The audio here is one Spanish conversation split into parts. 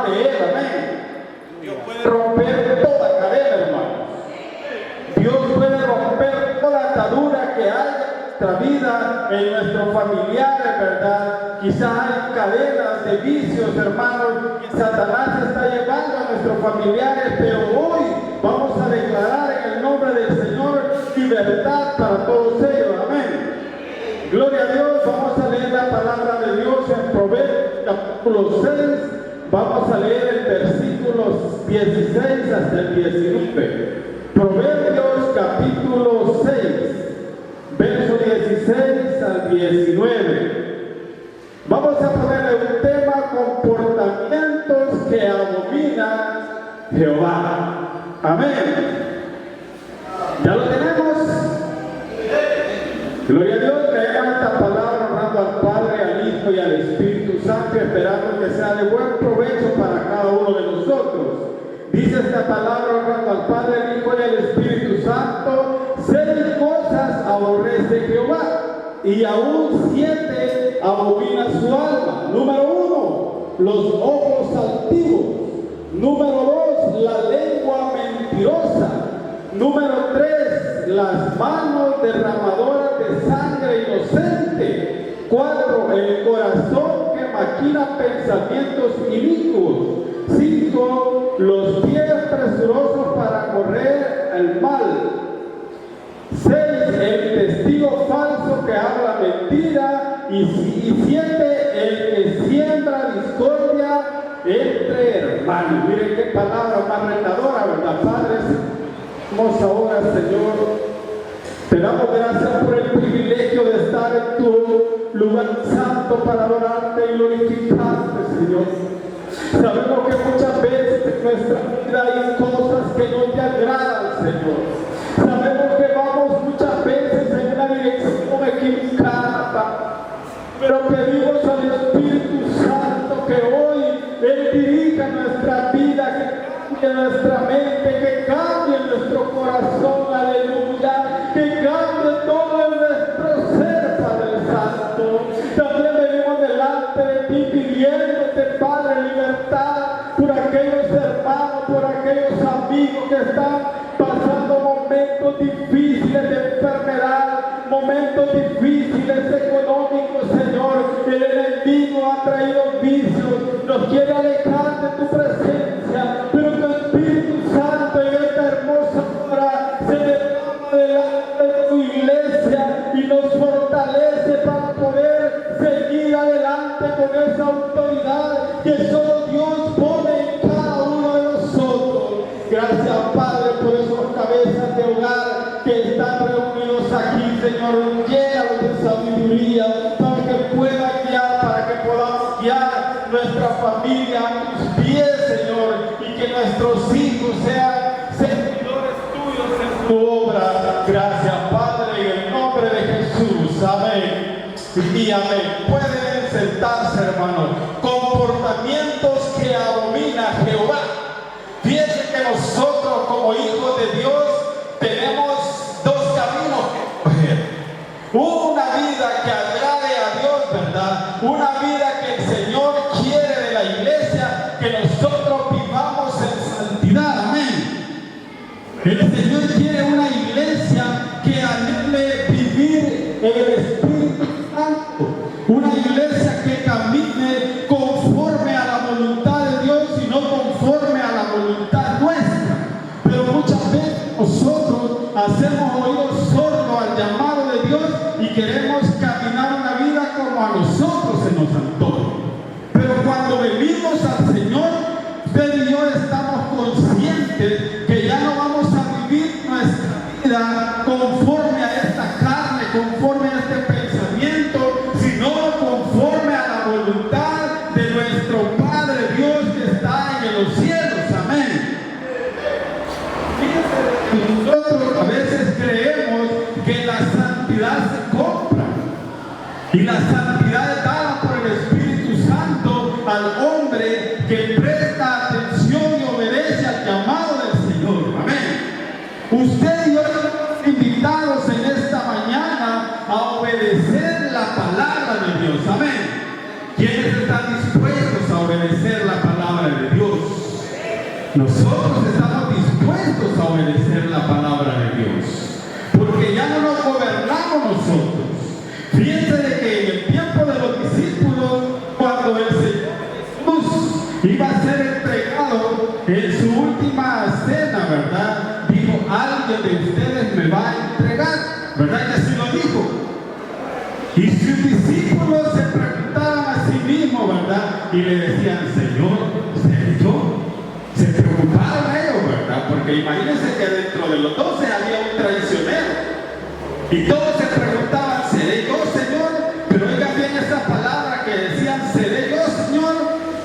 de Él, amén. Dios puede romper toda cadena, hermanos. Dios puede romper toda atadura que hay en nuestra vida, en nuestros familiares, ¿verdad? Quizás hay cadenas de vicios, hermanos, que Satanás está llevando a nuestros familiares, pero hoy vamos a declarar en el nombre del Señor libertad para todos ellos, amén. Gloria a Dios. Vamos a leer la palabra de Dios en Proverbios capítulo 6. Vamos a leer el versículos 16 hasta el 19. Proverbios capítulo 6, verso 16 al 19. Vamos a ponerle un tema: comportamientos que abomina Jehová. Amén. ¿Ya lo tenemos? Gloria a Dios. Traemos esta palabra honrando al Padre, al Hijo y al Espíritu Santo, esperando que sea de buen provecho para cada uno de nosotros. Dice esta palabra honrando al Padre, al Hijo y al Espíritu Santo: 6 cosas aborrece Jehová, y aún 7 abomina su alma. Número 1, los ojos altivos. Número 2, la lengua mentirosa. Número 3, las manos derramadoras de sangre inocente. 4, el corazón que maquina pensamientos inicuos. 5, los pies presurosos para correr el mal. 6, el testigo falso que habla mentira. Y 7, el que siembra discordia entre hermanos. Miren qué palabra más retadora, ¿verdad, padres? Vamos ahora, Señor, te damos gracias por el privilegio de estar en tu lugar santo para adorarte y glorificarte, Señor. Sabemos que muchas veces en nuestra vida hay cosas que no te agradan, Señor. Sabemos que vamos muchas veces en una dirección equivocada, pero pedimos al Espíritu Santo que hoy Él dirija nuestra vida, que cambie nuestra mente, que cambie nuestro corazón, aleluya, que cambie todo nuestro ser, Padre Santo. También venimos delante de ti pidiéndote, Padre, libertad por aquellos hermanos, por aquellos amigos que están pasando momentos difíciles de enfermedad, momentos difíciles económicos, Señor. El enemigo ha traído vicios, nos quiere alejar de tu presencia, pero tu Espíritu Santo en esta hermosa hora se derrama delante de tu iglesia y nos fortalece para poder seguir adelante con esa autoridad que solo Dios pone en cada uno de nosotros. Gracias, Padre, por esos cabezas de hogar que están reunidos aquí, Señor. Llénalos de sabiduría para que puedan guiar, para que podamos guiar nuestra familia a tus pies, Señor, y que nuestros hijos sean servidores tuyos en tu obra. Gracias, Padre, en el nombre de Jesús. Amén y amén. Pueden sentarse, hermanos. Comportamientos que abomina Jehová. Fíjense que nosotros como hijos de Dios tenemos 2 caminos que escoger. Una vida que agrade a Dios, ¿verdad? Una vida que el Señor quiere de la iglesia, que nosotros vivamos en santidad, amén. El Señor quiere una iglesia que anhele vivir en el Espíritu Santo, una iglesia que camine conforme a la voluntad de Dios y no conforme a la voluntad nuestra. Pero muchas veces nosotros hacemos oídos sordos al llamado de Dios y queremos caminar una vida como a nosotros se nos antoja. Pero cuando venimos al Señor, usted y yo estamos conscientes que ya no vamos a vivir nuestra vida conforme a esta carne, conforme a este pensamiento, sino conforme a la voluntad de nuestro Padre Dios que está en los cielos. Amén. Fíjense, nosotros a veces creemos que la santidad se compra, y la santidad es dada por el Espíritu Santo al hombre que presta atención y obedece al llamado del Señor. Amén. Usted y yo estamos invitados en esta mañana a obedecer la palabra de Dios. Amén. ¿Quiénes están dispuestos a obedecer la palabra de Dios? nosotros estamos dispuestos a obedecer la palabra de Dios, porque ya no nos gobernamos nosotros. Fíjense de que en el tiempo de los discípulos, cuando el Señor Jesús iba a ser entregado en su última cena, ¿verdad? Dijo, alguien de ustedes me va a entregar, ¿verdad? Y así lo dijo. Y sus discípulos se preguntaban a sí mismos, ¿verdad? Y le decían, Señor, ¿seré yo? Se preocuparon ellos, ¿verdad? Porque imagínense que dentro de los 12 había un traicionero. Y todos se preguntaban, ¿seré yo, Señor? Pero oigan bien esa palabra que decían, ¿seré yo, Señor?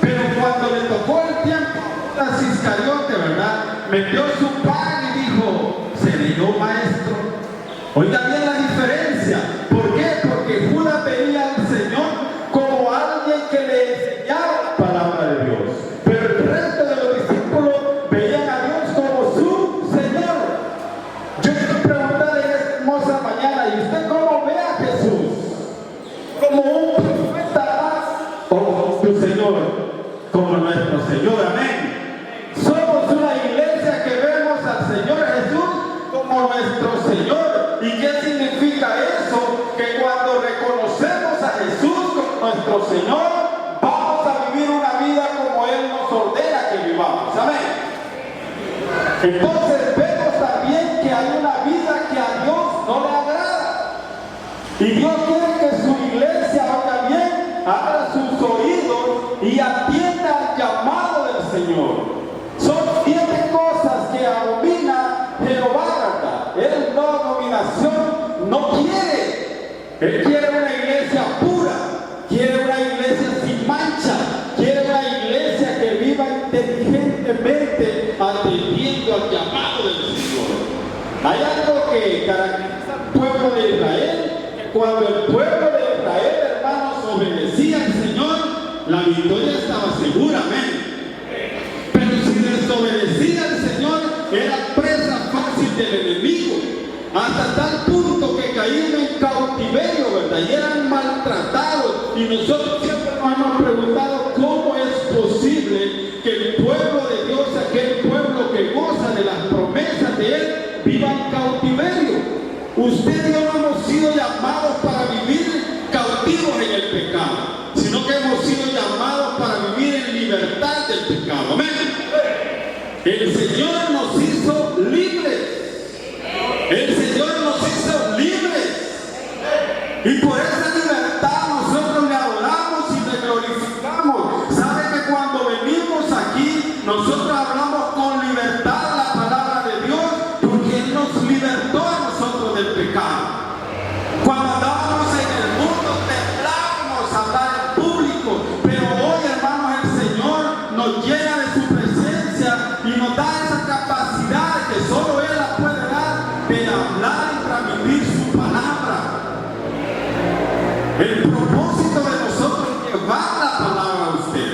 Pero cuando le tocó el tiempo a Iscariote, ¿verdad? Metió su pan y dijo, ¿seré yo, maestro? Oigan bien la diferencia. ¿Por qué? Porque Judas veía al Señor como alguien que le enseñaba la palabra de Dios. Pero el resto de los discípulos veían a Dios como su Señor. Yo quiero preguntar en esta hermosa mañana, ¿y usted cómo ve a Jesús? ¿Como un profeta más o como su Señor? Como nuestro Señor, amén. Somos una iglesia que vemos al Señor Jesús como nuestro Señor. ¿Y qué significa eso? Que cuando reconocemos a Jesús como nuestro Señor, vamos a vivir una vida como Él nos ordena que vivamos, amén. Entonces vemos también que hay una vida que a Dios no le agrada. Y Dios quiere que su iglesia, oiga bien, abra sus oídos y atienda al llamado del Señor. Son 7 cosas que abomina Jehová, ¿verdad? Él no abominación no quiere. Él quiere una iglesia pura, quiere una iglesia sin mancha, quiere una iglesia que viva inteligentemente atendiendo al llamado del Señor. Hay algo que caracteriza al pueblo de Israel, que cuando el pueblo de Israel, hermanos, obedecía al Señor, la victoria estaba segura, amén. Pero si desobedecía al Señor, era presa fácil del enemigo, hasta tal punto que caían en cautiverio, ¿verdad? Y eran maltratados. Y nosotros siempre nos hemos preguntado cómo es posible que el pueblo de Dios, aquel pueblo que goza de las promesas de Él, viva en cautiverio. Usted y yo no hemos sido llamados para vivir cautivos en el pecado, sino que hemos sido llamados para vivir en libertad del pecado. Amén. El Señor nos hizo libres. El Señor nos hizo libres. Y por esa libertad nosotros le adoramos y le glorificamos. ¿Sabe que cuando venimos aquí, nosotros hablamos con libertad la palabra de Dios? Porque Él nos libertó a nosotros del pecado. Cuando andábamos en el mundo, temblábamos a hablar en público. Pero hoy, hermanos, el Señor nos llena de su presencia y nos da esa capacidad que solo Él la puede dar, de hablar y transmitir su palabra. El propósito de nosotros es llevar la palabra a usted.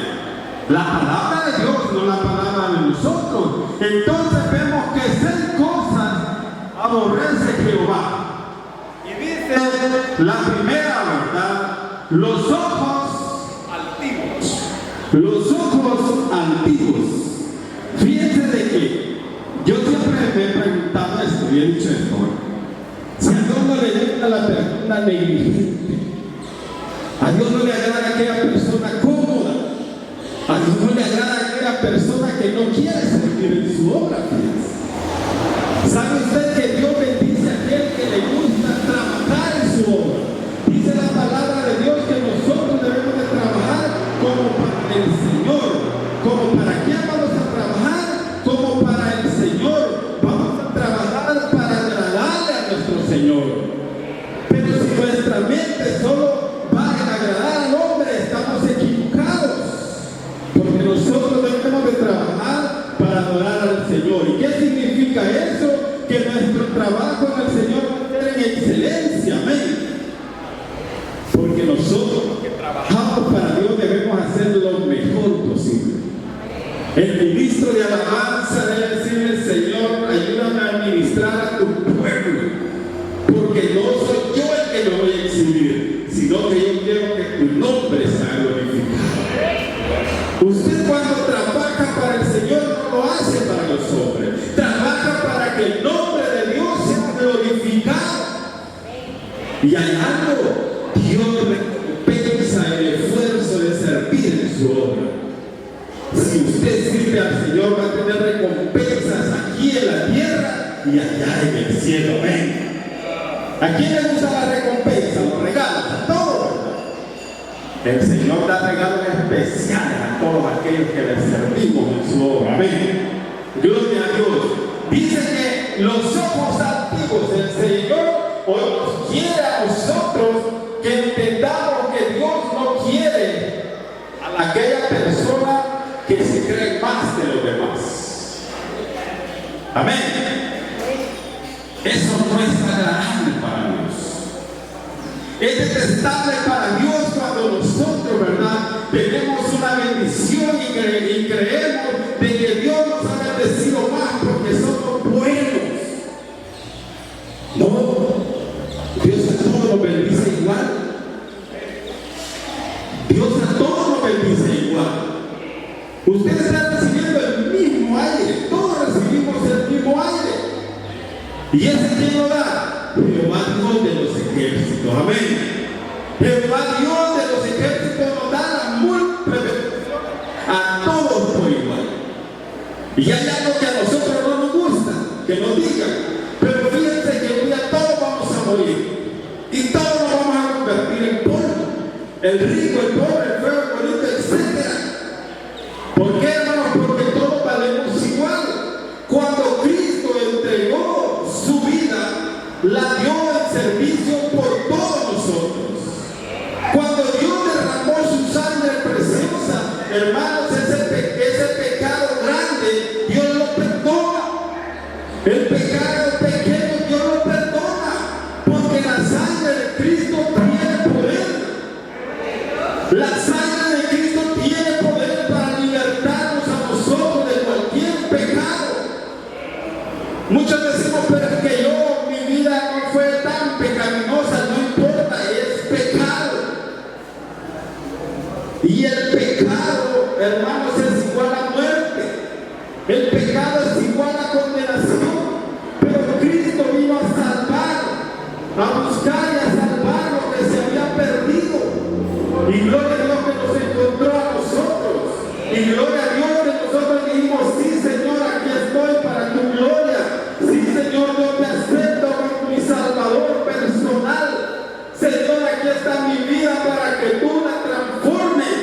La palabra de Dios, no la palabra de nosotros. Entonces vemos que 6 cosas aborrece Jehová. Y dice la primera, ¿verdad? Los ojos altivos. Los ojos altivos. Fíjense de que yo siempre me he preguntado esto y he dicho esto. Si a Dios no le gusta la persona negligente, a Dios no le agrada aquella persona cómoda, a Dios no le agrada aquella persona que no quiere servir en su obra. ¿Sabe usted que Dios bendice a aquel que le gusta trabajar en su obra? Dice la palabra de Dios que nosotros debemos de trabajar como para el Señor. ¿Como para quién vamos a trabajar? Como para el Señor. Vamos a trabajar para agradarle a nuestro Señor. Pero si nuestra mente solo va a agradar al hombre, estamos equivocados. Porque nosotros debemos de trabajar para adorar al Señor. ¿Y qué significa eso? Que nuestro trabajo en el Señor va a ser en excelencia. Amén. Porque nosotros que trabajamos para Dios debemos hacer lo mejor posible. El ministro de alabanza debe decirle: Señor, ayúdame a administrar a tu pueblo, porque no soy yo el que lo voy a exhibir, sino que yo quiero que tu nombre sea glorificado. Usted cuando trabaja para el Señor no lo hace Y hay algo, Dios recompensa el esfuerzo de servir en su obra. Si usted sirve al Señor, va a tener recompensas aquí en la tierra y allá en el cielo. Amén. ¿A quién le gusta la recompensa? Los regalos, a todos, ¿verdad? El Señor da regalos especiales a todos aquellos que le servimos en su obra. Amén. Gloria a Dios. Dice que los ojos altivos del Señor hoy nos quiere a nosotros que entendamos que Dios no quiere a aquella persona que se cree más de los demás. Amén. Eso no es agradable para Dios. Es detestable para Dios cuando nosotros, ¿verdad?, tenemos una bendición y creemos de que Dios nos ha bendecido más porque somos buenos. No, Dios a todos nos bendice igual. Dios a todos nos bendice igual. Ustedes están recibiendo el mismo aire, todos recibimos el mismo aire. ¿Y ese quién lo da? Jehová Dios de los ejércitos. Amén. Jehová Dios de los ejércitos nos da la múltiple bendición a todos por igual. Y hay algo que a nosotros no nos gusta, que nos digan, pero fíjense que un día todos vamos a morir y todos nos vamos a convertir en polvo. El rico, el pobre, el feo, el bonito, etc. ¿Por qué, hermanos? Porque todos valemos igual. Cuando Cristo entregó su vida, la dio en servicio por todos nosotros. Cuando Dios derramó su sangre preciosa, hermanos, ese pecado grande, Dios lo perdona. El pecado pequeño, Dios lo perdona, porque la sangre de Cristo tiene poder. La sangre de Cristo tiene poder para libertarnos a nosotros de cualquier pecado. Muchos decimos, pero es que mi vida no fue tan pecaminosa, no importa, es pecado. Y el pecado, hermanos, es igual a muerte. El pecado es igual a condenación. Pero Cristo vino a salvar, a buscar y a salvar lo que se había perdido. Y gloria a Dios que nos encontró a nosotros. Y gloria a Dios que nosotros dijimos, sí, Señor, aquí estoy para tu gloria. Sí, Señor, yo te acepto como mi Salvador personal. Señor, aquí está mi vida para que tú la transformes.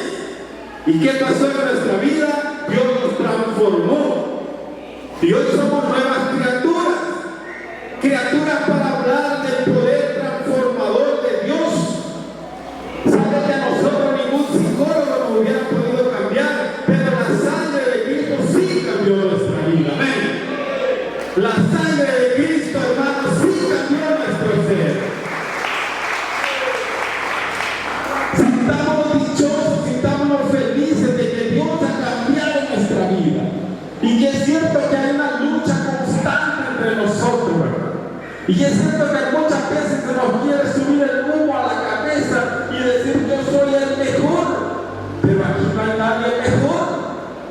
¿Y qué pasó en nuestra vida? Dios nos transformó. Y hoy somos nuevas criaturas. Criaturas para hablar del poder transformador de Dios. Sabe que a nosotros ningún psicólogo nos hubiera podido cambiar, pero la sangre de Cristo sí cambió nuestra vida. Amén. La sangre de Cristo, hermanos, sí cambió nuestro ser. Sintámonos dichosos, sintámonos felices de que Dios ha cambiado nuestra vida. Y que es cierto que hay una lucha constante entre nosotros, ¿verdad? Y es cierto que muchas veces se nos quiere subir el humo a la cabeza y decir yo soy el mejor. Pero aquí no hay nadie mejor.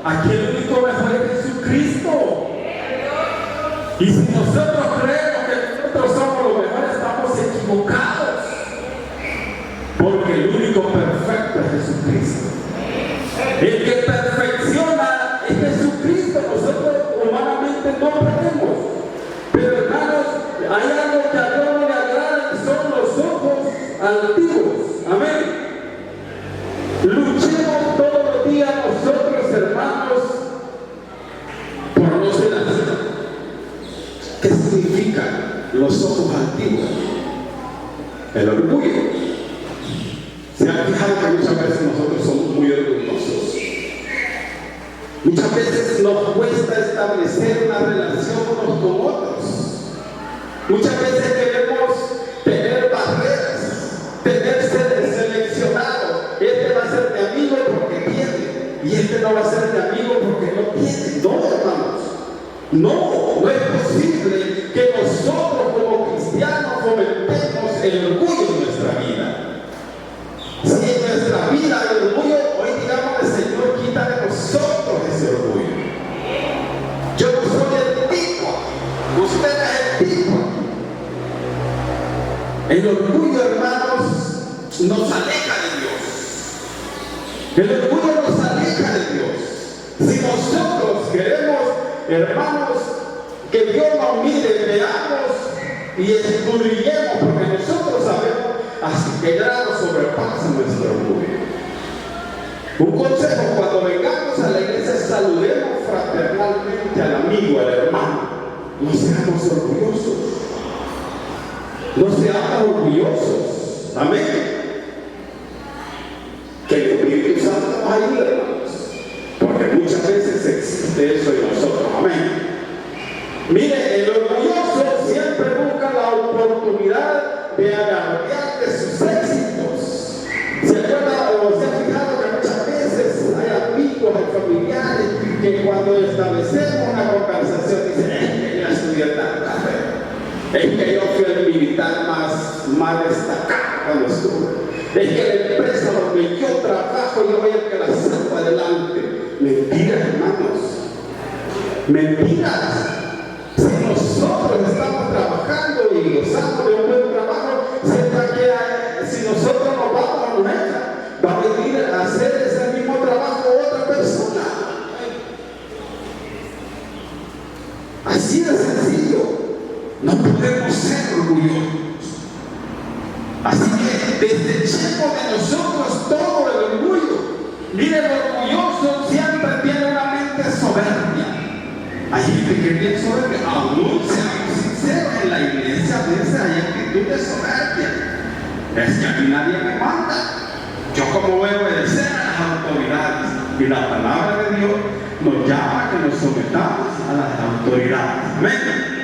Aquí el único mejor es Jesucristo. Y si nosotros creemos que nosotros somos los mejores, estamos equivocados. Porque el único perfecto es Jesucristo. El que perfecciona es Jesucristo. Nosotros humanamente no podemos. Pero hermanos, hay algo que a Dios no le agrada y son los ojos altivos. Amén. Luchemos todos los días nosotros, hermanos, por no ser así. ¿Qué significa los ojos altivos? El orgullo. ¿Se han fijado que muchas veces nosotros somos muy orgullosos? Muchas veces nos cuesta establecer una relación unos con otros. Muchas veces queremos tener barreras, tenerse seleccionado. Este va a ser mi amigo porque tiene, y este no va a ser mi amigo porque no tiene. No, hermanos. No es posible que nosotros como cristianos fomentemos el orgullo en nuestra vida. Si en nuestra vida el orgullo, hoy digamos, Señor, quita de nosotros ese orgullo. Yo no soy el tipo, usted es el tipo. El orgullo, hermanos, nos aleja de Dios. El orgullo nos aleja de Dios. Si nosotros queremos, hermanos, que Dios nos mire, veamos y escudriñemos, porque nosotros sabemos hasta qué grado sobrepasa nuestro orgullo. Un consejo: cuando vengamos a la iglesia, saludemos fraternalmente al amigo, al hermano. No seamos orgullosos. No seamos orgullosos. Amén. Que el Espíritu Santo nos ayude, hermanos, porque muchas veces existe eso en nosotros. Amén. Mire, el orgulloso siempre busca la oportunidad de alardear de sus éxitos. ¿Se acuerda o se ha fijado que muchas veces hay amigos, hay familiares que cuando establecemos una conversación dicen: es que yo estudié tanta fe, es que yo fui el militar más destacado cuando estuve, es que la empresa donde yo trabajo yo voy a que la saco adelante? Mentiras, hermanos, mentiras. Si nosotros estamos trabajando y gozamos de un buen trabajo, sepa que si nosotros nos vamos a nuestra, va a venir a hacer ese mismo trabajo otra persona. Así de sencillo. No podemos ser orgullosos. Así que desechemos de nosotros todo el orgullo. Mire, el orgulloso siempre tiene una mente soberbia. Hay gente que es bien soberbia, aún seamos sinceros, en la iglesia a veces hay actitud de soberbia. Es que aquí nadie me manda, yo como voy a obedecer a las autoridades. Y la palabra de Dios nos llama a que nos sometamos a las autoridades. Amén.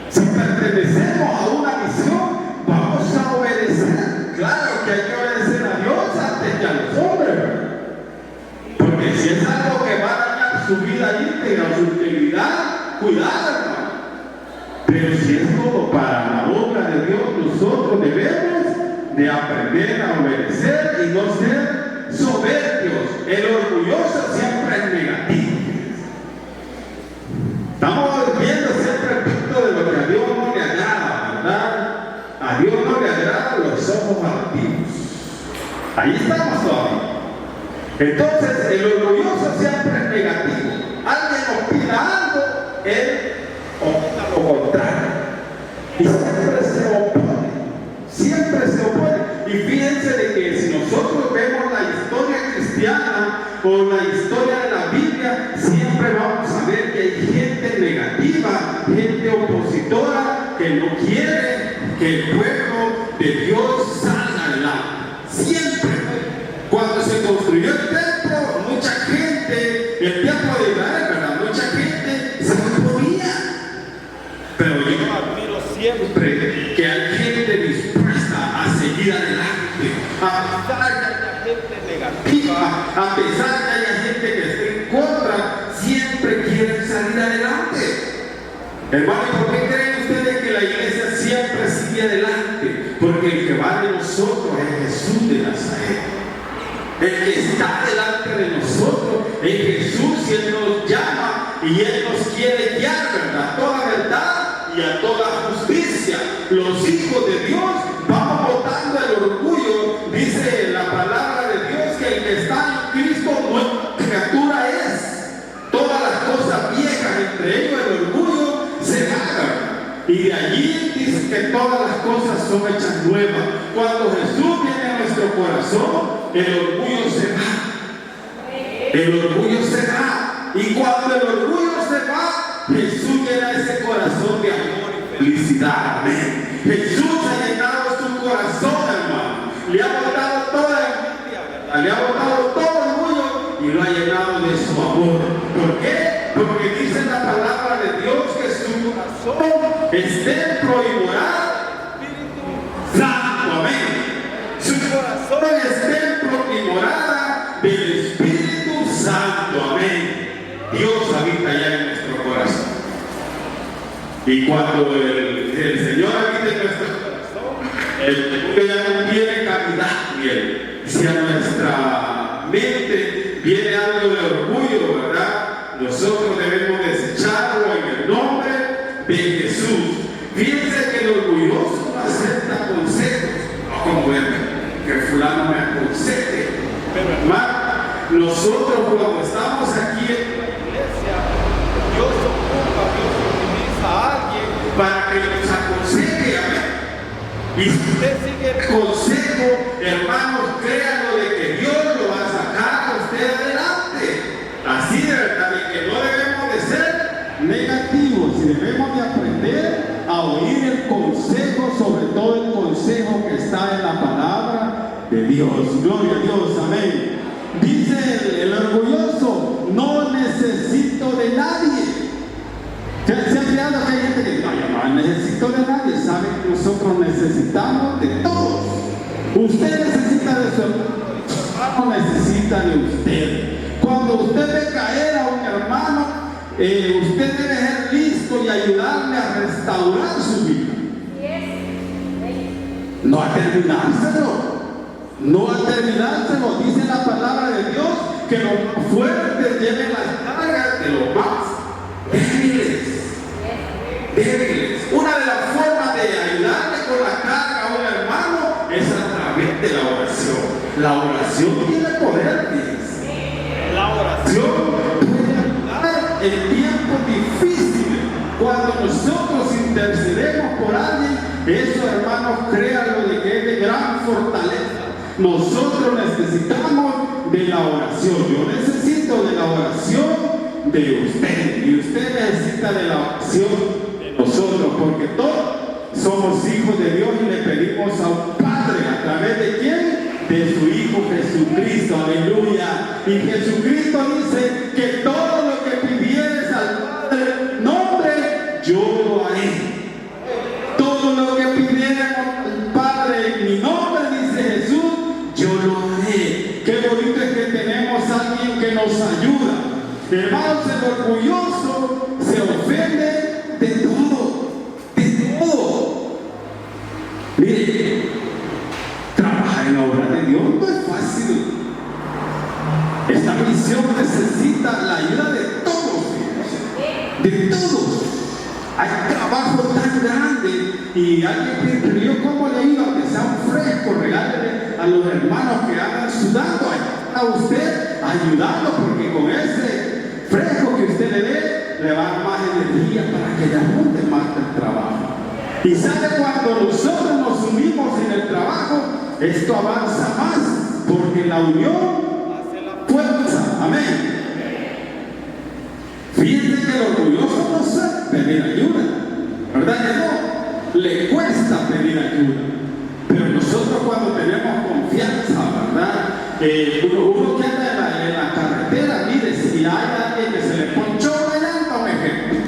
Si pertenecemos a una misión, vamos a obedecer. Claro que hay que obedecer a Dios antes que a los hombres, porque si es algo que va a dañar su vida íntegra, su integridad, cuidado, hermano. Pero si es todo para la obra de Dios, nosotros debemos de aprender a obedecer y no ser soberbios. El orgulloso siempre es negativo. Estamos viendo siempre el punto de lo que a Dios no le agrada, ¿verdad? A Dios no le agradan los ojos altivos. Ahí estamos todavía. Entonces, el orgulloso siempre es negativo. Alguien opina algo, él opina lo contrario. Y siempre se opone. Siempre se opone. Y fíjense de que si nosotros vemos la historia cristiana o la historia de la Biblia, siempre vamos a ver que hay gente negativa, gente opositora, que no quiere que el pueblo de Dios salga adelante. Siempre. Cuando se construyó el templo, mucha gente, el templo de Israel, ¿verdad? Mucha gente se oponía. Pero yo admiro siempre que hay gente dispuesta a seguir adelante, a pesar que haya gente negativa, a pesar que haya gente que esté en contra, siempre quieren salir adelante. Hermano, ¿por qué creen ustedes que la iglesia siempre sigue adelante? Porque el que va de nosotros es Jesús de Nazaret. El que está delante de nosotros es Jesús, y Él nos llama y Él nos quiere guiar, ¿verdad? A toda verdad y a toda justicia. Los hijos de Dios vamos botando el orgullo. Dice la palabra de Dios que el que está en Cristo nueva criatura es. Todas las cosas viejas, entre ellos el orgullo, se van. Y de allí dice que todas las cosas son hechas nuevas. Cuando Jesús viene a nuestro corazón, el orgullo se va. El orgullo se va. Y cuando el orgullo se va, Jesús llena ese corazón de amor y felicidad. Amén. Jesús ha llenado su corazón, hermano. Le ha botado toda la envidia, ¿verdad? Le ha botado todo el orgullo y lo ha llenado de su amor. ¿Por qué? Porque dice la palabra de Dios que su corazón es templo y morada del Espíritu Santo. Amén. Su corazón es templo y morada del Espíritu Santo. Amén. Dios habita ya en nuestro corazón. Y cuando el Señor habita en nuestro corazón, el orgullo ya no tiene cavidad en él. Si a nuestra mente viene algo de orgullo, ¿verdad? Nosotros debemos desecharlo en el nombre de Jesús. Fíjense que el orgulloso no acepta consejos Nosotros cuando estamos aquí en la iglesia, Dios utiliza a alguien para que nos aconseje, amén. Y si usted sigue el consejo, hermanos, créanlo de que Dios lo va a sacar a usted adelante. Así de verdad, de que no debemos de ser negativos y debemos de aprender a oír el consejo, sobre todo el consejo que está en la palabra de Dios. Gloria a Dios, amén. Dice el orgulloso, no necesito de nadie. ¿Se ha fijado que hay gente que dice, no, yo no necesito de nadie? Saben que nosotros necesitamos de todos. Usted necesita de su hermano, necesita de usted. Cuando usted ve caer a un hermano, usted debe ser listo y ayudarle a restaurar su vida. No a terminárselo. No a terminárselo. Dice la palabra de Dios que los más fuertes lleven las cargas de los más débiles. Una de las formas de ayudarle con la carga a un hermano es a través de la oración. La oración tiene poder, ¿sí? La oración puede ayudar en tiempos difíciles. Cuando nosotros intercedemos por alguien, eso, hermanos, créanlo de que es de gran fortaleza. Nosotros necesitamos de la oración. Yo necesito de la oración de usted y usted necesita de la oración de nosotros, porque todos somos hijos de Dios y le pedimos a un Padre, ¿a través de quién? De su Hijo Jesucristo. Aleluya. Y Jesucristo dice que todo lo que pidieres al Padre en nombre, yo lo haré. Todo lo que pidieras al Padre en mi nombre, dice Jesús, yo lo haré. Qué bonito es que tenemos a alguien que nos ayuda. Hermanos, el orgulloso se ofende de todo, de todo. Mire, trabajar en la obra de Dios no es fácil. Esta misión necesita la ayuda de todos, de todos. Hay trabajo tan grande y alguien que yo como le digo, aunque sea un fresco, regálele a los hermanos que andan sudando a usted, ayudando, porque con ese fresco que usted le dé, le va a dar más energía para que le abunde más el trabajo. Y sabe, cuando nosotros nos unimos en el trabajo, esto avanza más, porque la unión hace la fuerza. Amén. Fíjense que el orgulloso no sabe pedir ayuda, ¿verdad que no? Le cuesta pedir ayuda. Pero nosotros cuando tenemos confianza, ¿verdad? Uno que anda en la carretera, mire, si hay alguien que se le ponchó la llanta, un ejemplo,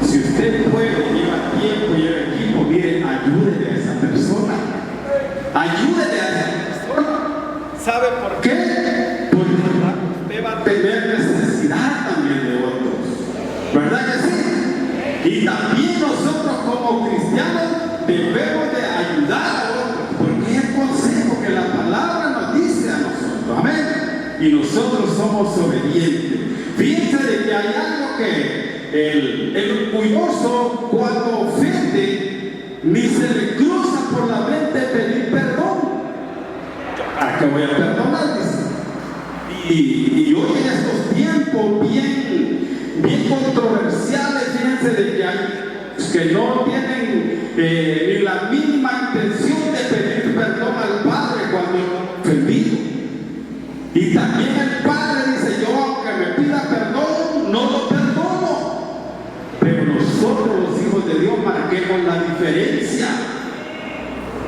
si usted puede, lleva tiempo, lleva equipo, mire, ayúdele a esa persona. Ayúdele a esa persona. ¿Sabe por qué? Porque usted va a tener necesidad también de otros. ¿Verdad que sí? Y también nosotros como cristianos debemos de ayudar a otros, porque es el consejo que la palabra nos dice a nosotros. Amén. Y nosotros somos obedientes. Fíjense de que hay algo que el orgulloso, cuando ofende, ni se le cruza por la mente pedir perdón. ¿A qué voy a perdonar? Y hoy en estos tiempos bien controversiales, fíjense de que hay que no tienen ni la mínima intención de pedir perdón al Padre cuando es ofendido. Y también el Padre dice, yo aunque me pida perdón, no lo perdono. Pero nosotros los hijos de Dios marquemos la diferencia.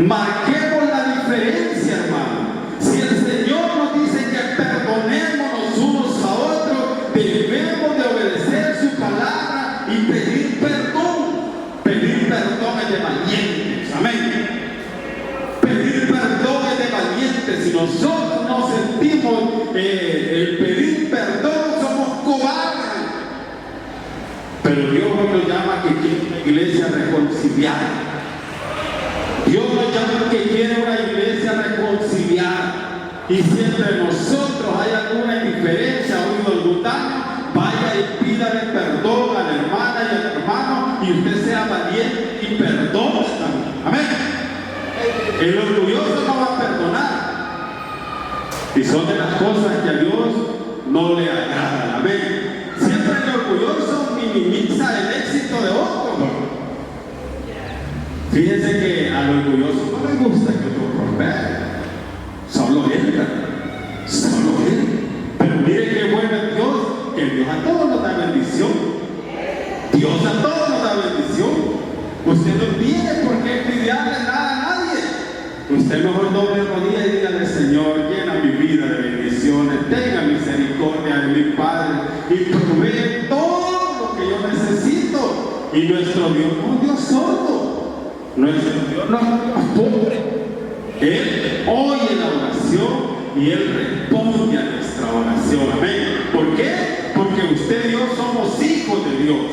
Marquemos la diferencia, hermano. Si el Señor nos dice que perdonemos unos a otros, debemos de obedecer su palabra y pedir perdón. Pedir perdón es de valientes. Amén. Pedir perdón es de valientes. Si nosotros no sentimos el pedir perdón, somos cobardes. Pero Dios nos llama que quiere una iglesia reconciliada. Dios nos llama que quiere una iglesia reconciliada. Y si entre nosotros hay alguna indiferencia o algún daño, vaya y pídale perdón a la hermana y al hermano, y usted sea valiente y perdone también. Amén. El orgulloso no va a perdonar. Y son de las cosas que a Dios no le agradan. Amén. Siempre el orgulloso minimiza el éxito de otro. Fíjense que al orgulloso no le gusta que otro prospere. Solo él. Solo él. Pero mire qué bueno es Dios, que Dios a todos nos da bendición. Dios a todos nos da bendición. Usted no tiene por qué envidiarle nada a nadie. Usted mejor doble rodilla y dígale: Señor, llena mi vida de bendiciones, tenga misericordia de mi Padre y provee todo lo que yo necesito. Y nuestro Dios no es Dios sordo, nuestro Dios no es Dios pobre. Él oye la oración y Él responde a nuestra oración. Amén. ¿Por qué? Porque usted y yo somos hijos de Dios.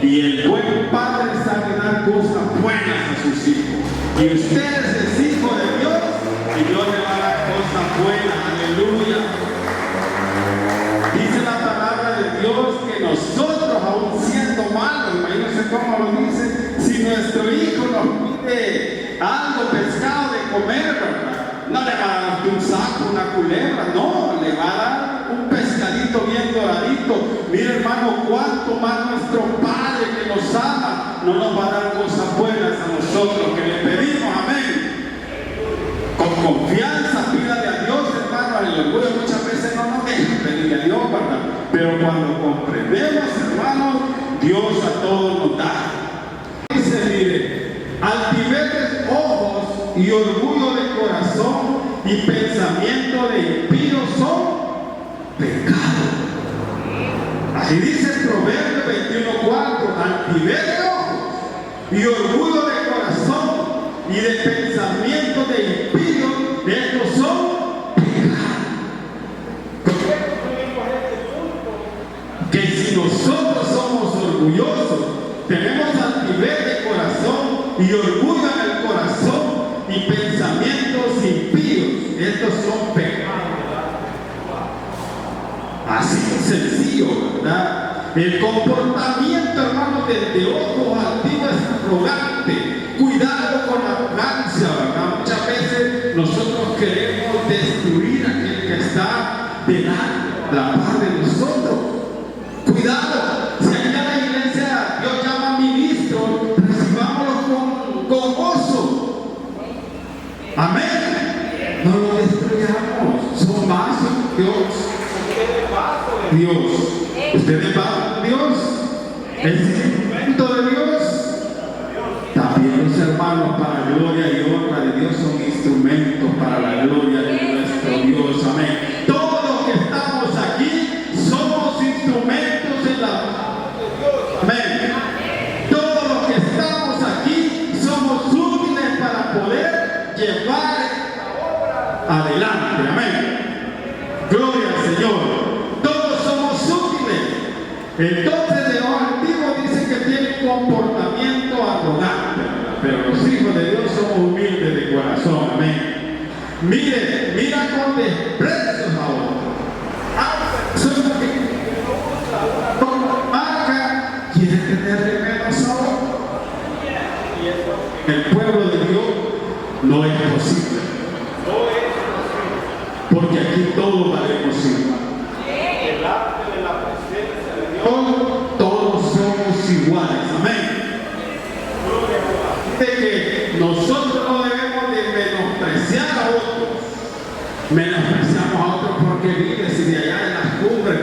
Y el buen padre sabe dar cosas buenas a sus hijos. Y usted es hijo de Dios y Dios le va a dar cosas buenas. Aleluya. Dice la palabra de Dios que nosotros, aún siendo malos, imagínense cómo lo dice, si nuestro hijo nos pide algo, pescado de comer, ¿verdad? No le va a dar un saco, una culebra, no, le va a dar un pescadito bien doradito. Mire, hermano, cuánto más nuestro Padre que nos ama no nos va a dar cosas buenas a nosotros que le pedimos. Amén. Con confianza, pídale a Dios, hermano. El orgullo muchas veces no nos deja pedirle a Dios, ¿verdad? Pero cuando comprendemos, hermano, Dios a todos nos da. Dice, mire, altivez de ojos y orgullo de corazón y pensamiento de impío son pecado. Así dice el Proverbio 21:4, altivez de ojos y orgullo de corazón y de pensamiento de impío, estos son pecados. Que si nosotros somos orgullosos, tenemos altivez de corazón y orgullo en el corazón y pensamientos impíos, estos son pecados. Así de sencillo, ¿verdad? El comportamiento, hermano, de ojos altivos es arrogante. Cuidado con la arrogancia, ¿verdad? Muchas veces nosotros queremos destruir a aquel que está delante, la par de nosotros. Cuidado, si allá en la iglesia Dios llama ministros, recibámoslo con gozo. Amén. No lo destruyamos, son vasos de Dios. Usted es bajo Dios, es instrumento de Dios. También los hermanos, para la gloria y honra de Dios, son instrumentos para la gloria de nuestro Dios. Amén. Todos los que estamos aquí somos instrumentos en la mano de Dios. Amén. Todos los que estamos aquí somos útiles para poder llevar esta obra adelante. Amén. Gloria al Señor. Entonces de los antiguos dicen que tienen comportamiento arrogante, pero los hijos de Dios somos humildes de corazón. Amén. Mira con desprecio a otros. Hay personas que una marca quiere tenerle menos a otros. El pueblo de Dios no es posible. Porque aquí todos valemos igual. Delante de la presencia de Dios, todos somos iguales. Amén. De que nosotros no debemos de menospreciar a otros. Menospreciamos a otros porque vive, si de allá en las cumbres,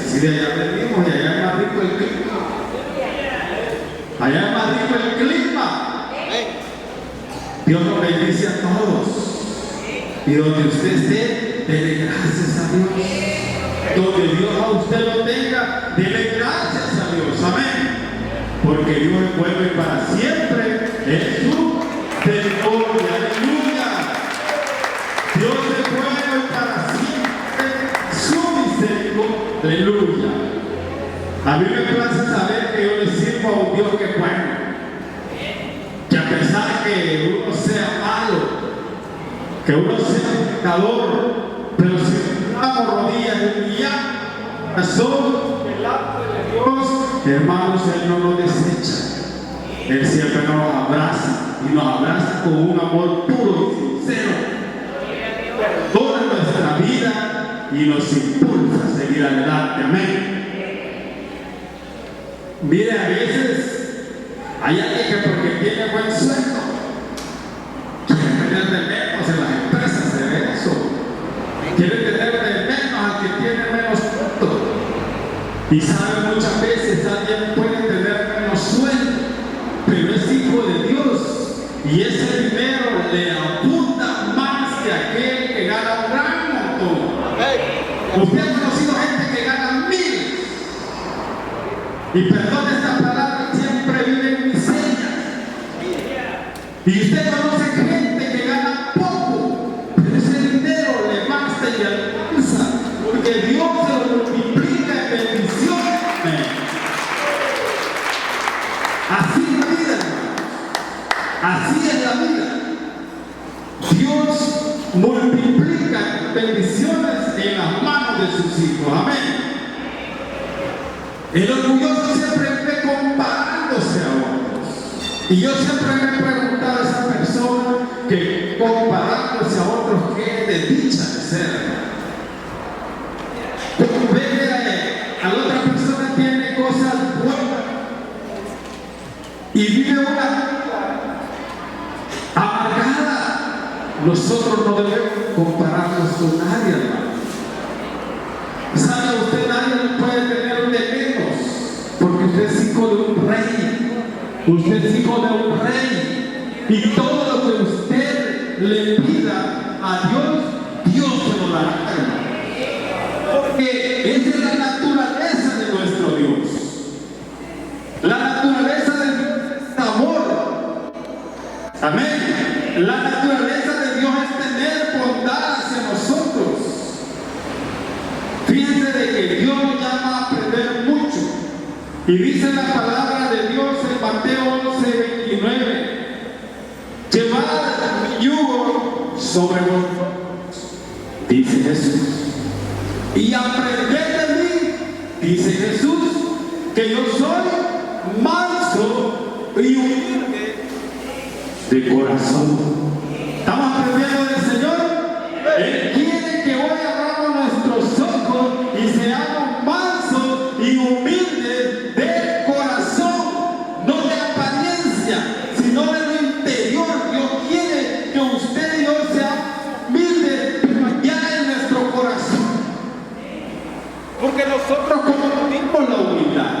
si de allá venimos, y allá es más rico el clima. Allá es más rico el clima. Dios nos bendice a todos. Y donde usted esté, dele gracias a Dios. Donde Dios a usted lo tenga, dele gracias a Dios. Amén. Porque Dios es bueno y para siempre es su misericordia. Aleluya. Dios es bueno y para siempre su misericordia. Aleluya. A mí me place saber que yo le sirvo a un Dios que es bueno. Que a pesar que uno sea malo, que uno sea pecador, pero si damos rodillas y humillamos corazón delante de Dios, hermanos, Él no nos desecha. Él siempre nos abraza y nos abraza con un amor puro y sincero. Perdona nuestra vida y nos impulsa a seguir adelante. Amén. Mire, a veces hay alguien que porque tiene buen sueldo quiere tener de menos en las empresas, se ve eso. Quiere tener de menos al que tiene menos puntos. Y sabe, muchas veces alguien puede tener menos sueldo, pero es hijo de Dios y ese dinero le abunda más que aquel que gana un gran montón. Usted ha conocido gente que gana 1000. Y perdón esta palabra, siempre vive en miseria. Y usted conoce gente que gana poco, pero ese dinero le basta y le alcanza, porque Dios se lo multiplica en bendiciones. Así es la vida, hermanos. Así es la vida. Dios multiplica bendiciones en las manos de sus hijos. Amén. El orgulloso siempre vive comparándose a otros. Y yo siempre me he preguntado a esa persona que comparándose a otros, ¿qué de dicha de ser? Como ve que a la otra persona tiene cosas buenas y vive una vida amargada, nosotros no debemos compararnos con nadie, hermano. ¿Sabe usted? Nadie puede tener un de menos, porque usted es hijo de un rey. Usted es hijo de un rey. Y todo lo que usted le pida a Dios, Dios se lo dará, hermano. Porque esa es la naturaleza de nuestro Dios. La naturaleza de Dios es amor. Amén. La naturaleza de Dios es tener bondad hacia nosotros. Fíjense de que Dios nos llama a aprender mucho. Y dice la palabra de Dios en Mateo 11:29. Llevad mi yugo sobre vosotros, dice Jesús, y aprended de mí, dice Jesús, que yo soy manso y humilde de corazón. ¿Estamos aprendiendo del Señor? Él quiere que hoy abramos nuestros ojos y seamos mansos y humildes de corazón, no de apariencia, sino de lo interior. Dios quiere que usted y yo seamos humildes, pero ya en nuestro corazón. Porque nosotros confundimos la humildad.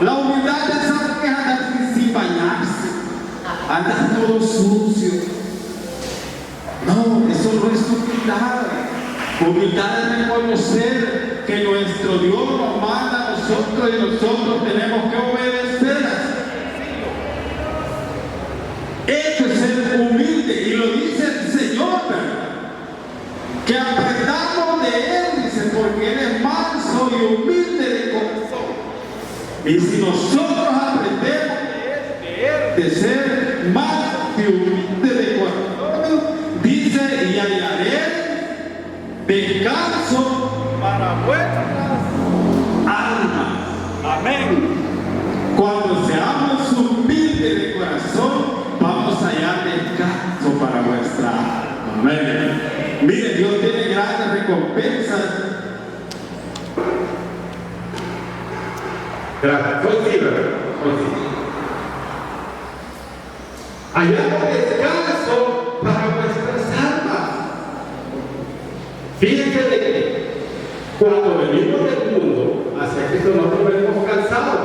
La humildad es algo que andar sin bañarse, andar todo sucio. No, eso no es humildad. Humildad es reconocer que nuestro Dios nos manda a nosotros y nosotros tenemos que obedecer. Esto es ser humilde, y lo dice el Señor, ¿verdad? Que aprendamos de Él, dice, porque Él es manso y humilde de corazón. Y si nosotros aprendemos de ser manso y humilde de corazón, dice, y hallaré descanso para vuestras almas. Amén. Cuando seamos humildes de corazón, vamos a hallar descanso para vuestra alma. Amén. Mire, Dios tiene grandes recompensas. Gracias. Hallamos descanso para vuestras almas. Fíjense de que cuando venimos del mundo hacia Cristo, nosotros venimos cansados,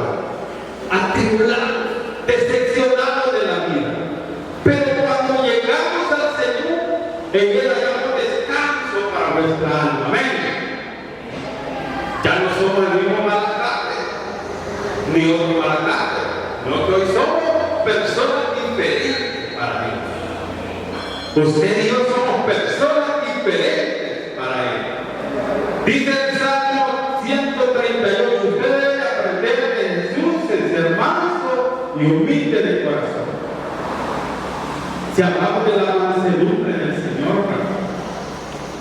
atribulados, decepcionados de la vida. Pero cuando llegamos al Señor, en Él hallamos descanso para nuestra alma. Amén. Ya no somos el mismo Malacate, ni otro Malacate. Nosotros somos personas diferentes para Dios. Usted y yo somos personas diferentes para Él. Dice el Salmo 138, usted debe aprender de Jesús en ser manso y humilde de corazón. Si hablamos de la mansedumbre del Señor,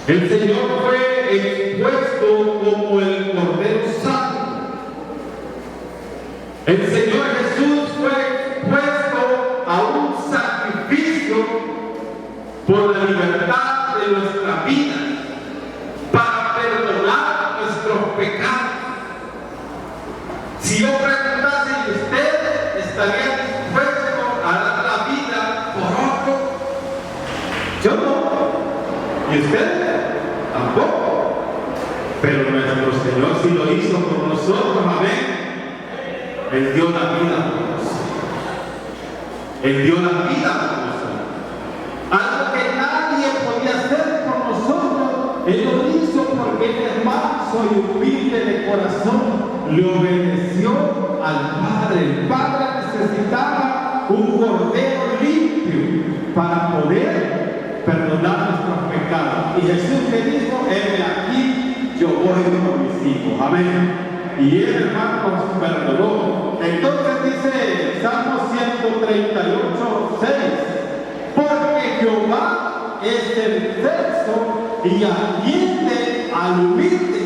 el Señor fue expuesto como el Cordero Santo. El Señor Jesús fue expuesto a un sacrificio por la libertad de nuestra vida, para perdonar Si yo preguntase, ¿y usted estaría dispuesto a dar la vida por otro? Yo no. ¿Y usted? Tampoco. Pero nuestro Señor sí lo hizo por nosotros, amén. Él dio la vida por nosotros. Él dio la vida por nosotros. Algo que nadie podía hacer por nosotros, Él lo hizo porque Él es manso y humilde de corazón. Le obedeció al Padre. El Padre necesitaba un cordero limpio para poder perdonar nuestros pecados. Y Jesús le dijo: heme aquí, yo voy con mis hijos. Amén. Y Él, hermanos, perdonó. Entonces dice Salmo 138, 6: porque Jehová es el censo y atiende al humilde.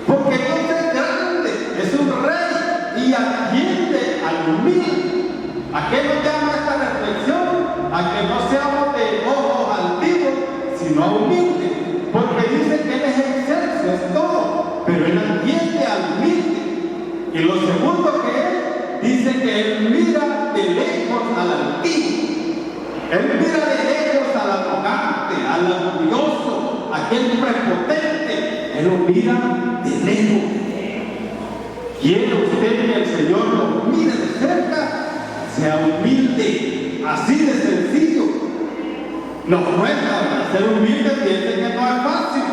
Porque Dios es grande, es un rey y atiende al humilde. ¿A qué nos llama esta reflexión? A que no seamos de ojos altivos, sino humildes. Porque dice que Él es el censo, es todo, pero Él atiende al humilde. Y lo segundo que Él dice que Él mira de lejos al altivo. Él mira de lejos al arrogante, al orgulloso, a aquel prepotente. Él lo mira de lejos. Quiere usted que el Señor lo mire de cerca, sea humilde, así de sencillo. Nos cuesta ser humilde, piensen que no es fácil,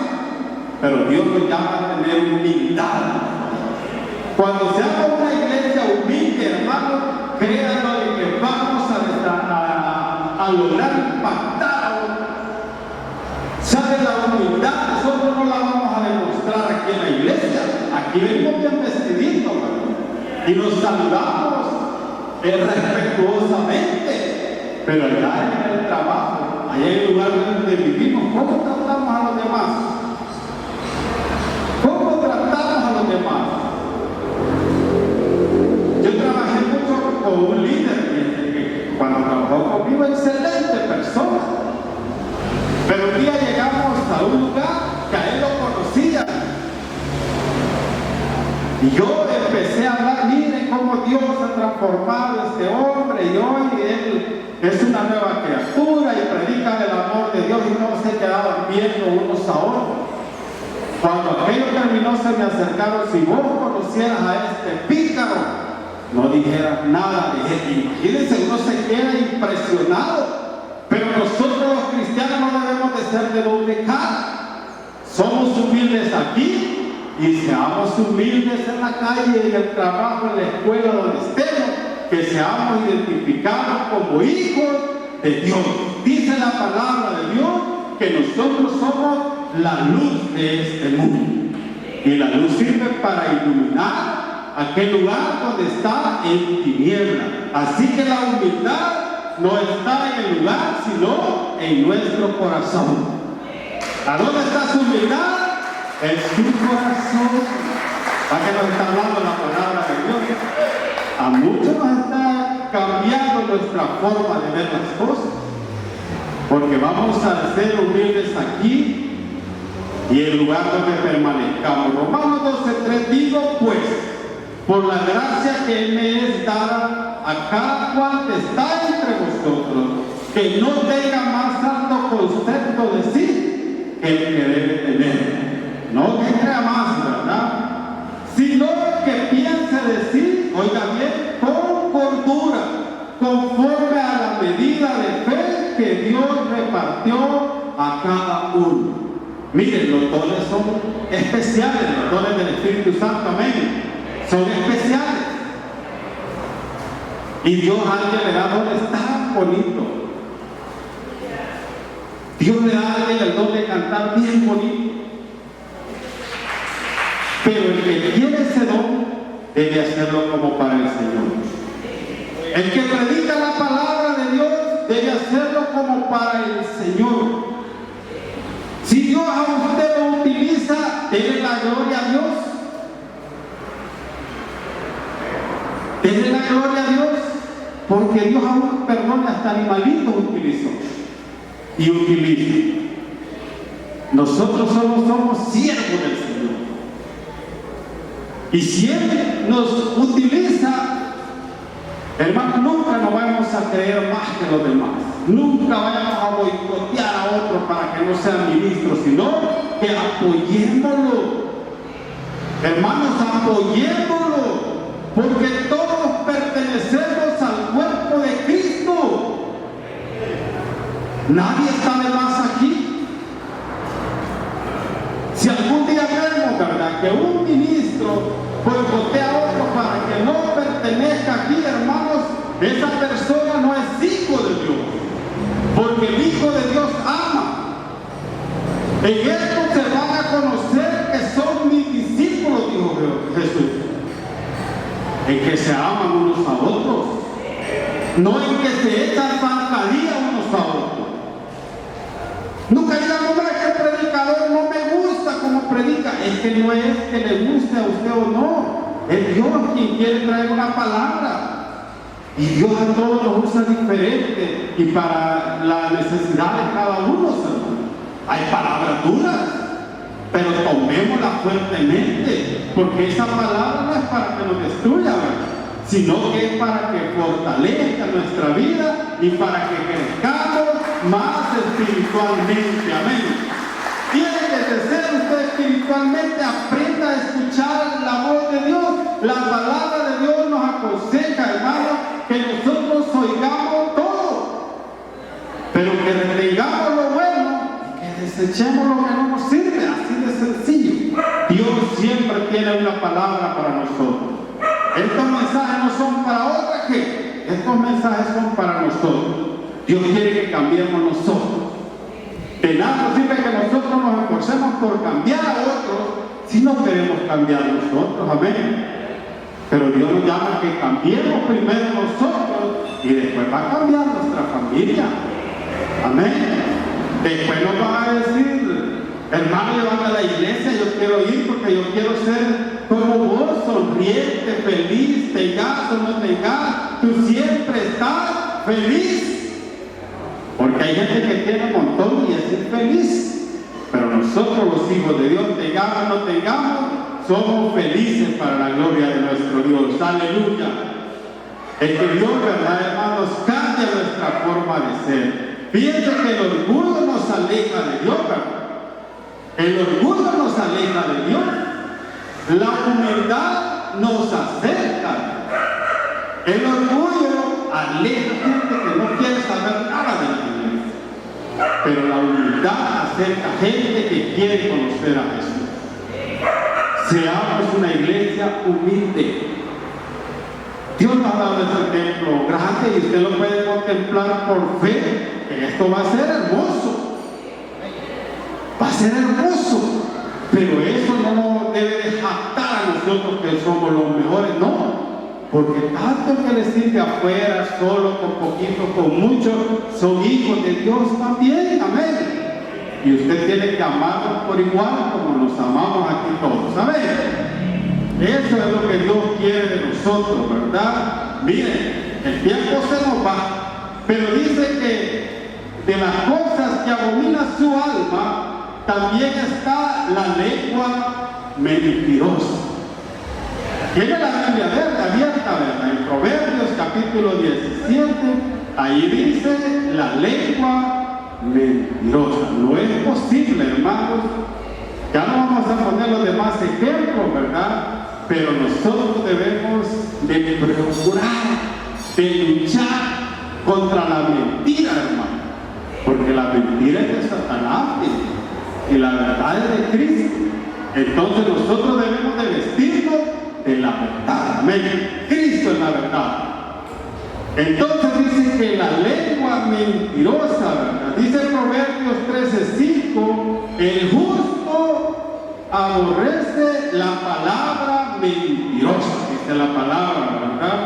pero Dios nos llama a tener humildad. Cuando se haga una iglesia humilde, hermano, créanlo que vamos a lograr impactar a otros. ¿Sabe la humildad? Nosotros no la vamos a demostrar aquí en la iglesia. Aquí venimos bien vestiditos, ¿verdad? Y nos saludamos respetuosamente. Pero allá en el trabajo, allá en el lugar donde vivimos, ¿cómo tratamos a los demás? ¿Cómo tratamos a los demás? Yo trabajé mucho con un líder que cuando trabajó conmigo, excelente persona. Pero un día llegamos a un lugar que a él lo conocía. Y yo empecé a hablar: miren cómo Dios ha transformado a este hombre, y hoy él es una nueva criatura y predica el amor de Dios, y no se quedaban viendo unos a otros. Cuando aquello terminó, se me acercaron: si vos conocieras a este pícaro, no dijeras nada. Dije: imagínense, uno se queda impresionado. Pero nosotros los cristianos no debemos de ser de doble cara. Somos humildes aquí y seamos humildes en la calle, en el trabajo, en la escuela, donde estemos, que seamos identificados como hijos de Dios. Dice la palabra de Dios que nosotros somos la luz de este mundo. Y la luz sirve para iluminar aquel lugar donde está en tiniebla. Así que la humildad no está en el lugar, sino en nuestro corazón. ¿A dónde está su humildad? En su corazón. ¿A qué nos está hablando la palabra de Dios? A muchos nos está cambiando nuestra forma de ver las cosas, porque vamos a ser humildes aquí y el lugar donde permanezcamos. Romanos 12:3: digo pues, por la gracia que me es dada a cada cual que está entre vosotros, que no tenga más alto concepto de sí que el que debe tener. No que crea más, ¿verdad? Sino que piense de sí, oiga bien, con cordura, conforme a la medida de fe que Dios repartió a cada uno. Miren, los dones son especiales, los dones del Espíritu Santo, amén, son especiales. Y Dios a alguien le da dones tan bonitos. Dios le da a alguien el don de cantar bien bonito. Pero el que tiene ese don debe hacerlo como para el Señor. El que predica la palabra de Dios debe hacerlo como para el Señor. Si Dios a usted lo utiliza, dele la gloria a Dios. Dele la gloria a Dios, porque Dios aún perdona, hasta animalitos utilizó y utiliza. Nosotros solo somos siervos del Señor. Y si Él nos utiliza, hermano, nunca nos vamos a creer más que los demás. Nunca vayamos a boicotear a otro para que no sea ministro, sino que apoyémoslo. Hermanos, apoyémoslo, porque todos pertenecemos al cuerpo de Cristo. Nadie está de más aquí. Si algún día vemos, ¿verdad?, que un ministro boicotea a otro para que no pertenezca aquí, hermanos, esa persona no es hijo de Dios, porque el Hijo de Dios ama. En esto se van a conocer que son mis discípulos, dijo Jesús, en que se aman unos a otros, no en que se echan zancadilla unos a otros. Nunca digan, hombre, que el predicador no me gusta como predica. Es que no es que le guste a usted o no, es Dios quien quiere traer una palabra. Y Dios a todos nos usa diferente y para la necesidad de cada uno, hermano. Hay palabras duras, pero tomémoslas fuertemente, porque esa palabra no es para que nos destruya, ¿verdad?, sino que es para que fortalezca nuestra vida y para que crezcamos más espiritualmente. Amén. Tiene que crecer usted espiritualmente, aprenda a escuchar la voz de Dios. La palabra de Dios nos aconseja, hermano, que nosotros oigamos todo, pero que retengamos lo bueno, que desechemos lo que no nos sirve, así de sencillo. Dios siempre tiene una palabra para nosotros. Estos mensajes no son para otra que, estos mensajes son para nosotros. Dios quiere que cambiemos nosotros. De nada sirve que nosotros nos esforcemos por cambiar a otros si no queremos cambiar nosotros. Amén. Pero Dios nos llama a que cambiemos primero nosotros y después va a cambiar nuestra familia. Amén. Después nos va a decir, hermano, llévame a la iglesia, yo quiero ir porque yo quiero ser como vos, sonriente, feliz, tengas o no tengas, tú siempre estás feliz. Porque hay gente que tiene un montón y es infeliz. Pero nosotros los hijos de Dios, tengamos o no tengamos, somos felices para la gloria de nuestro Dios. Aleluya. El que Dios, ¿verdad, hermanos?, cambia nuestra forma de ser. Fíjense que el orgullo nos aleja de Dios, ¿verdad? El orgullo nos aleja de Dios. La humildad nos acerca. El orgullo aleja gente que no quiere saber nada de la iglesia. Pero la humildad acerca gente que quiere conocer a Jesús. Seamos una iglesia humilde. Dios nos ha dado este templo grande y usted lo puede contemplar por fe, que esto va a ser hermoso. Va a ser hermoso. Pero eso no nos debe de jactar a nosotros que somos los mejores, no. Porque tanto que les sirve afuera, solo, con poquito, con mucho, son hijos de Dios también. Amén. Y usted tiene que amarlos por igual como nos amamos aquí todos. Amén. Eso es lo que Dios quiere de nosotros, ¿verdad? Miren, el tiempo se nos va, pero dice que de las cosas que abomina su alma, también está la lengua mentirosa. Tiene la Biblia abierta, ¿verdad? En Proverbios capítulo 17, ahí dice la lengua mentirosa. No es posible, hermanos. Ya no vamos a poner los demás ejemplos, ¿verdad? Pero nosotros debemos de procurar, de luchar contra la mentira, hermano. Porque la mentira es de Satanás y la verdad es de Cristo. Entonces nosotros debemos de vestirnos de la verdad. Amén. Cristo es la verdad. Entonces dice que la lengua mentirosa, ¿verdad? Dice Proverbios 13:5, el justo aborrece la palabra mentirosa. Dice la palabra, ¿verdad?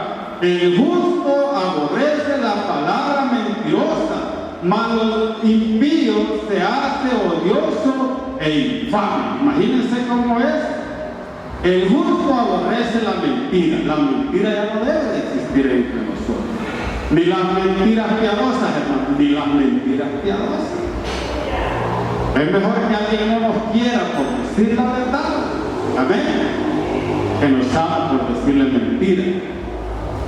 El justo aborrece la palabra mentirosa, mas los impíos se hace odioso e infame. Imagínense cómo es. El justo aborrece la mentira. La mentira ya no debe de existir entre nosotros. Ni las mentiras piadosas, hermano, ni las mentiras piadosas. Es mejor que alguien no nos quiera por decir la verdad. Amén. que nos ama por decirle mentira.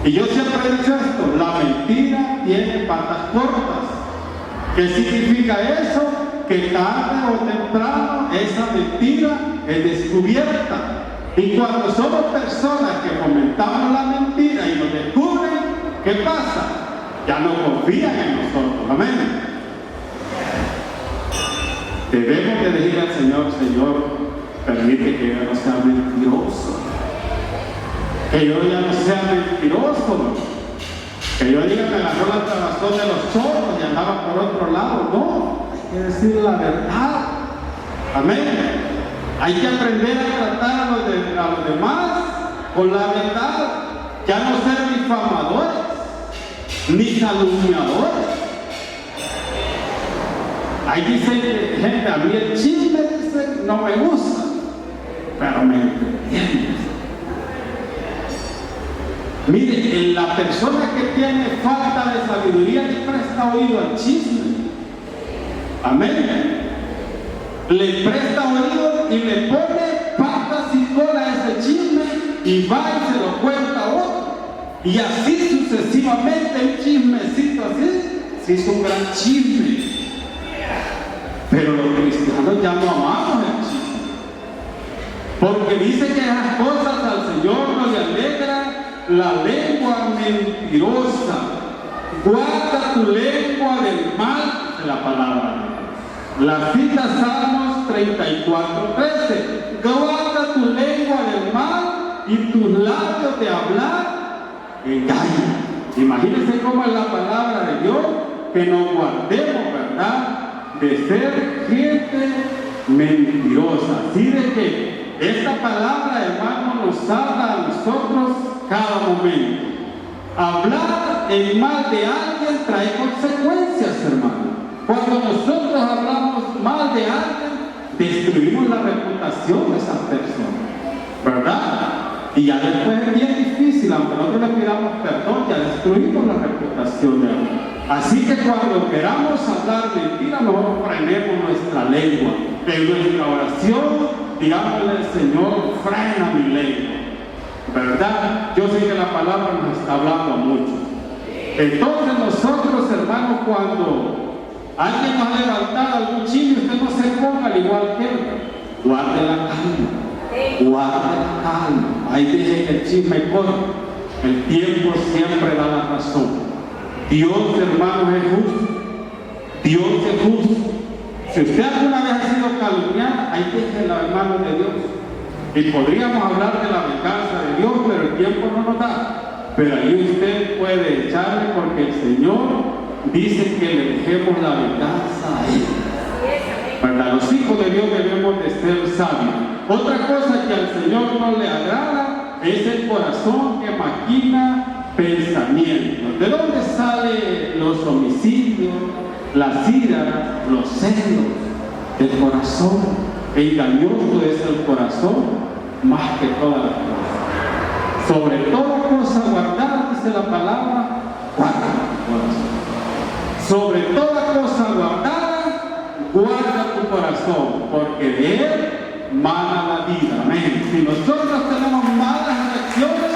Y yo siempre he dicho esto, la mentira tiene patas cortas. ¿Qué significa eso? Que tarde o temprano esa mentira es descubierta. Y cuando somos personas que comentamos la mentira y nos descubren, ¿qué pasa? Ya no confían en nosotros. Amén. Debemos de decir al Señor, Señor, permite que yo no sea mentiroso. Que yo ya no sea mentiroso. Que yo diga que agarró la trabazón de los ojos y andaba por otro lado. No, hay que decir la verdad. Amén. Hay que aprender a tratar a los demás con la verdad. Ya no ser difamadores, ni calumniadores. Ahí dice gente, a mí el chisme dice, no me gusta, pero me entiende. Mire, la persona que tiene falta de sabiduría le presta oído al chisme. Amén. Le presta oído y le pone patas y cola a ese chisme y va y se lo cuenta a otro. Y así sucesivamente, un chismecito así, se hizo un gran chisme. Pero los cristianos ya no amamos el chisme. Porque dice que esas cosas al Señor no le alegra la lengua mentirosa. Guarda tu lengua del mal, es la palabra. La cita Salmos 34:13. Guarda tu lengua del mal y tus labios de hablar engaño. Imagínense cómo es la palabra de Dios, que nos guardemos, ¿verdad?, de ser gente mentirosa. Así de que esta palabra, hermano, nos habla a nosotros cada momento. Hablar el mal de alguien trae consecuencias, hermano. Cuando nosotros hablamos mal de alguien, destruimos la reputación de esa persona, ¿verdad? Y ya después es bien difícil, aunque nosotros le pidamos perdón, ya destruimos la reputación de alguien. Así que cuando queramos hablar mentira, nosotros frenemos nuestra lengua. En nuestra oración, digámosle al Señor, frena mi lengua. ¿Verdad? Yo sé que la palabra nos está hablando mucho. Entonces nosotros, hermanos, cuando alguien nos ha levantado algún chisme, usted no se ponga al igual que él. Guarde la calma. Guarde la calma. Ahí deje que el chisme corra. El tiempo siempre da la razón. Dios, hermanos, es justo. Dios es justo. Si usted alguna vez ha sido calumniado, ahí deje las manos de Dios. Y podríamos hablar de la venganza de Dios, pero el tiempo no nos da. Pero ahí usted puede echarle, porque el Señor dice que le dejemos la venganza a Él. ¿Verdad? Los hijos de Dios debemos de ser sabios. Otra cosa que al Señor no le agrada es el corazón que maquina pensamientos. ¿De dónde salen los homicidios, las iras, los celos? Del corazón. Engañoso es el corazón más que todas las cosas. Sobre toda cosa guardada, dice la palabra, guarda tu corazón. Sobre toda cosa guardada, guarda tu corazón, porque de él mana la vida. Amén. Si nosotros tenemos malas reacciones,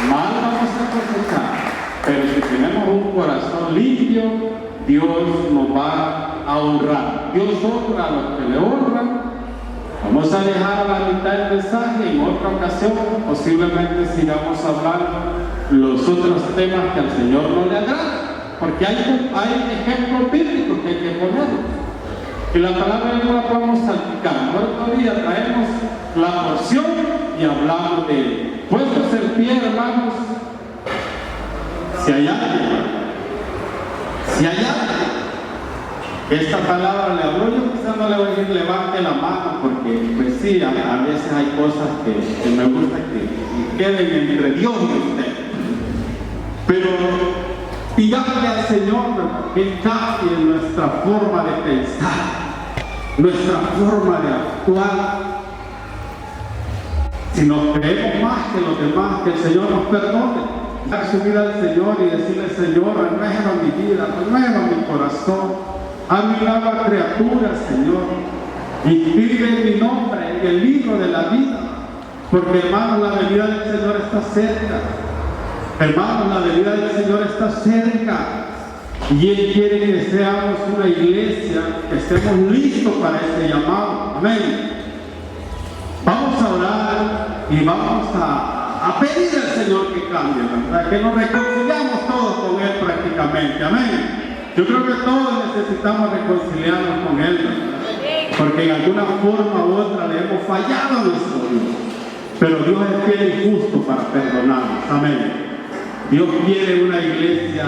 mal vamos a cosechar. Pero si tenemos un corazón limpio, Dios nos va a honrar. Dios honra a los que le honran. Vamos a dejar a la mitad el mensaje. En otra ocasión posiblemente sigamos hablando los otros temas que al Señor no le agradan, porque hay ejemplos bíblicos que hay que poner. Y la palabra no la podemos salpicar. Otro día traemos la porción y hablamos de él. Puestos en pie, hermanos, si hay alguien que esta palabra le habló, yo quizás no le voy a decir levante la mano, porque pues sí, a veces hay cosas que me gusta que queden entre Dios y usted. Pero dígale al Señor que cambie nuestra forma de pensar, nuestra forma de actuar. Si nos creemos más que los demás, que el Señor nos perdone. Dar su vida al Señor y decirle: Señor, renueva mi vida, renueva mi corazón. A mi nueva criatura, Señor. Inscribe mi nombre en el libro de la vida. Porque hermanos, la venida del Señor está cerca. Hermanos, la venida del Señor está cerca. Y Él quiere que seamos una iglesia, que estemos listos para ese llamado. Amén. Vamos a orar y vamos a pedir al Señor que cambie, ¿verdad? Que nos reconciliamos todos con Él prácticamente. Amén. Yo creo que todos necesitamos reconciliarnos con Él, ¿verdad? Porque en alguna forma u otra le hemos fallado a nuestro Dios. Pero Dios es fiel y justo para perdonarnos. Amén. Dios quiere una iglesia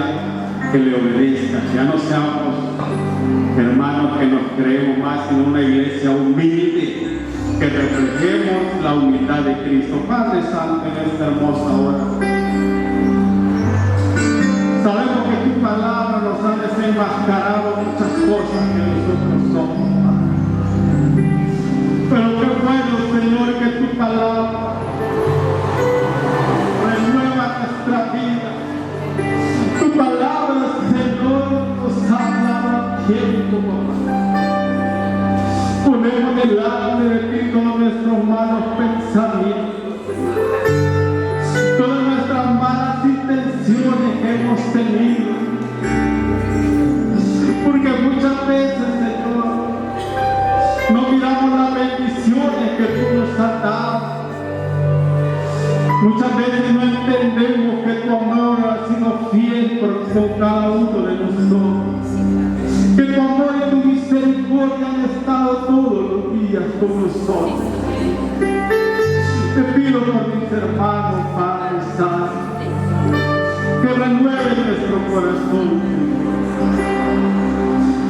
que le obedezca, que ya no seamos hermanos que nos creemos más, sino una iglesia humilde, que reflejemos la humildad de Cristo. Padre Santo, en esta hermosa hora, sabemos que tu palabra nos ha desenmascarado muchas cosas que nosotros somos, Padre. Pero qué bueno, Señor, que tu palabra renueva nuestra vida. Tu palabra, Señor, nos habla a tiempo, papá. Ponemos delante de ti todos nuestros malos pensamientos, todas nuestras malas intenciones que hemos tenido. Porque muchas veces, Señor, no miramos las bendiciones que tú nos has dado. Muchas veces no entendemos que tu amor ha sido fiel con cada uno de nosotros. Que tu amor y tu misericordia han estado todos los días con nosotros. Te pido por mis hermanos, Padre Santo, que renueven nuestro corazón,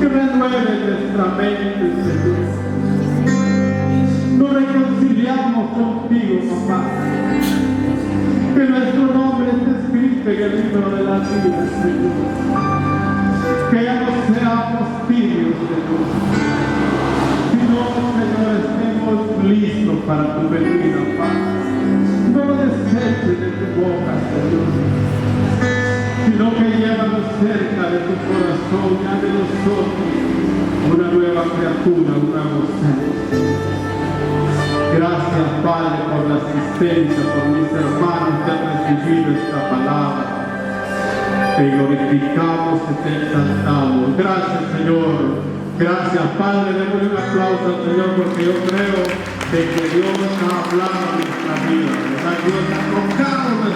que renueven nuestra mente, Señor. Nos reconciliamos contigo, papá. Que nuestro nombre esté escrito en el libro de la vida, Señor. Que ya no seamos tibios, Señor, sino, Señor, estemos listos para tu venida, Padre. No lo deseches de tu boca, Señor, sino que llévanos cerca de tu corazón, haz de nosotros una nueva criatura, un nuevo ser. Gracias, Padre, por la asistencia, por mis hermanos que han recibido esta palabra. Te glorificamos y te exaltamos. Gracias, Señor. Gracias, Padre. Démosle un aplauso al Señor, porque yo creo de que Dios ha hablado en nuestra vida. ¿Verdad? Dios ha tocado nuestra